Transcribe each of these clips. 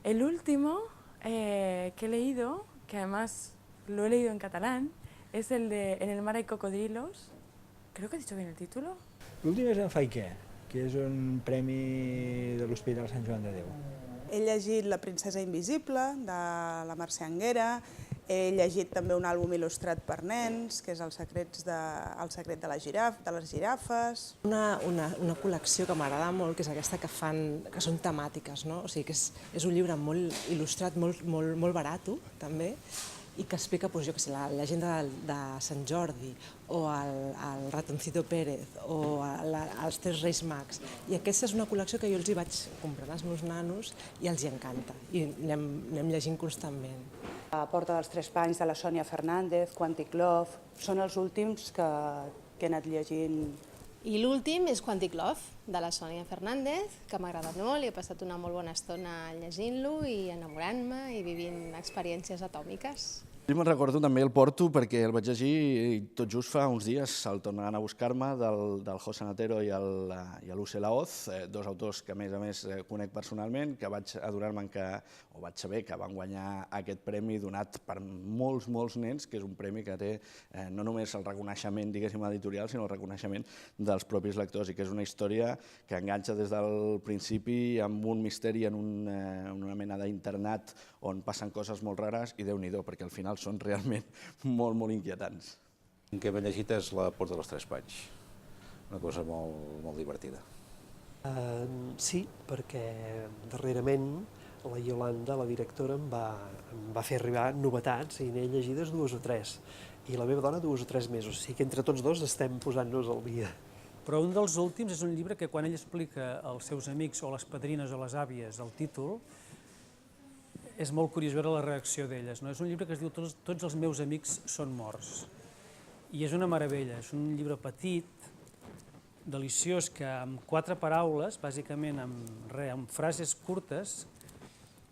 El último que he leído, que además lo he leído en catalán, es el de En el mar hay cocodrilos. Creo que he dicho bien el título. L'últim és en Faiquer, que és un premi de l'Hospital Sant Joan de Déu. He llegit La princesa invisible, de la Mercè Anguera. He llegit també un àlbum il·lustrat per nens, que és El secret de les girafes. Una col·lecció que m'agrada molt, que és aquesta que són temàtiques, no? O sigui, que és un llibre molt il·lustrat, molt barat, també, i que explica, jo què sé, la llegenda de Sant Jordi, o el Ratoncito Pérez, o els Tres Reis Mags. I aquesta és una col·lecció que jo els hi vaig comprant als meus nanos i els hi encanta, i anem llegint constantment. La Porta dels Tres Panys de la Sònia Fernández, Quantic Love, són els últims que he anat llegint. I l'últim és Quantic Love, de la Sònia Fernández, que m'ha agradat molt i he passat una molt bona estona llegint-lo i enamorant-me i vivint experiències atòmiques. Jo me'n recordo també el porto perquè el vaig llegir tot just fa uns dies, el tornaran a buscar-me, del José Natero i l'Uce Laoz, dos autors que a més conec personalment, que vaig adonar-me o vaig saber que van guanyar aquest premi donat per molts nens, que és un premi que té no només el reconeixement, diguéssim, editorial, sinó el reconeixement dels propis lectors, i que és una història que enganxa des del principi amb un misteri en una mena d'internat on passen coses molt rares i Déu-n'hi-do, perquè al final són realment molt inquietants. El que m'he llegit és La Porta dels Tres Panys, una cosa molt divertida. Sí, perquè darrerament la Iolanda, la directora, em va fer arribar novetats i n'he llegides 2 o 3, i la meva dona 2 o 3 mesos, o sigui que entre tots dos estem posant-nos al dia. Però un dels últims és un llibre que quan ell explica als seus amics o les padrines o les àvies el títol, és molt curiós veure la reacció d'elles. És un llibre que es diu Tots els meus amics són morts. I és una meravella, és un llibre petit, deliciós, que amb 4 paraules, bàsicament amb frases curtes,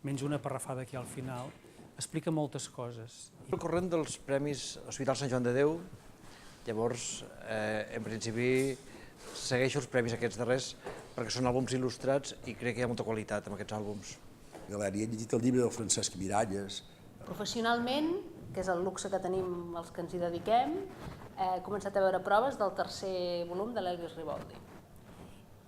menys una parrafada aquí al final, explica moltes coses. El corrent dels Premis Hospital Sant Joan de Déu, llavors, en principi, segueixo els premis aquests darrers perquè són àlbums il·lustrats i crec que hi ha molta qualitat en aquests àlbums. Galeri, he llegit el llibre del Francesc Miralles. Professionalment, que és el luxe que tenim els que ens hi dediquem, he començat a veure proves del 3è volum de l'Elvis Riboldi.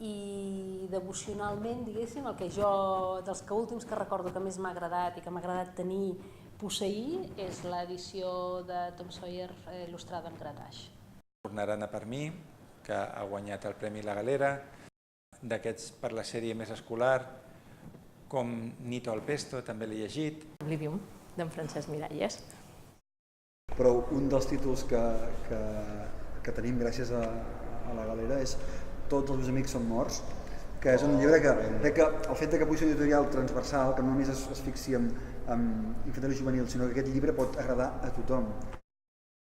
I devocionalment, diguéssim, dels últims que recordo que més m'ha agradat i que m'ha agradat tenir, posseir, és l'edició de Tom Sawyer il·lustrada amb grataix. Tornaran a Per mi, que ha guanyat el Premi La Galera, d'aquests per la sèrie més escolar, com Nito al Pesto, també l'he llegit. Oblivium, d'en Francesc Miralles. Però un dels títols que tenim gràcies a la Galera és Tots els meus amics són morts, que és un llibre que el fet que pugui ser editorial transversal, que no només es fixi en infantil i juvenil, sinó que aquest llibre pot agradar a tothom.